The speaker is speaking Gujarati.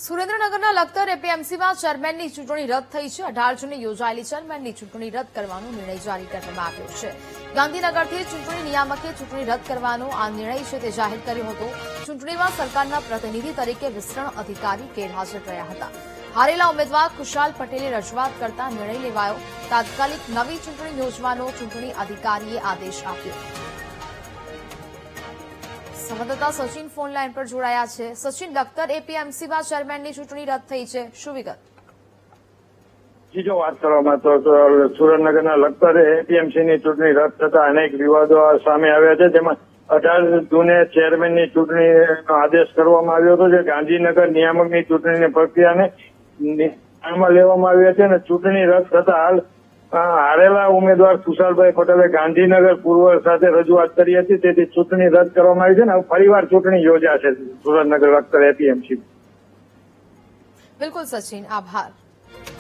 સુરેન્દ્રનગરના લખતર એપીએમસીમાં ચેરમેનની ચૂંટણી રદ થઈ છે। 18 જૂને યોજાયેલી ચેરમેનની ચૂંટણી રદ કરવાનો નિર્ણય જારી કરવામાં આવ્યો છે। ગાંધીનગરથી ચૂંટણી નિયામકે ચૂંટણી રદ કરવાનો આ નિર્ણય છે તે જાહેર કર્યો હતો। ચૂંટણીમાં સરકારના પ્રતિનિધિ તરીકે વિસ્તરણ અધિકારી ગેરહાજર રહ્યા હતા। હારેલા ઉમેદવાર ખુશાલ પટેલે રજૂઆત કરતા નિર્ણય લેવાયો। તાત્કાલિક નવી ચૂંટણી યોજવાનો ચૂંટણી અધિકારીએ આદેશ આપ્યો। સંવાદદાતા સચિન ફોન લાઈન પર જોડાયા છે। સચિન, લખતર એપીએમસીમાં ચેરમેનની ચૂંટણી રદ થઈ છે, શું વિગત? જી, જો વાત કરવામાં તો સુરેન્દ્રનગરના લખતર એપીએમસીની ચૂંટણી રદ થતા અનેક વિવાદો સામે આવ્યા છે, જેમાં 18 જૂને ચેરમેનની ચૂંટણીનો આદેશ કરવામાં આવ્યો હતો, જે ગાંધીનગર નિયામકની ચૂંટણીની પ્રક્રિયાને ધ્યાનમાં લેવામાં આવ્યા છે અને ચૂંટણી રદ થતા હાલ હારેલા ઉમેદવાર ખુશાલભાઈ પટેલે ગાંધીનગર પૂર્વ સાથે રજૂઆત કરી હતી, તેથી ચૂંટણી રદ કરવામાં આવી છે અને ફરીવાર ચૂંટણી યોજાશે સુરેન્દ્રનગર લખતર એપીએમસી। બિલકુલ સચિન, આભાર।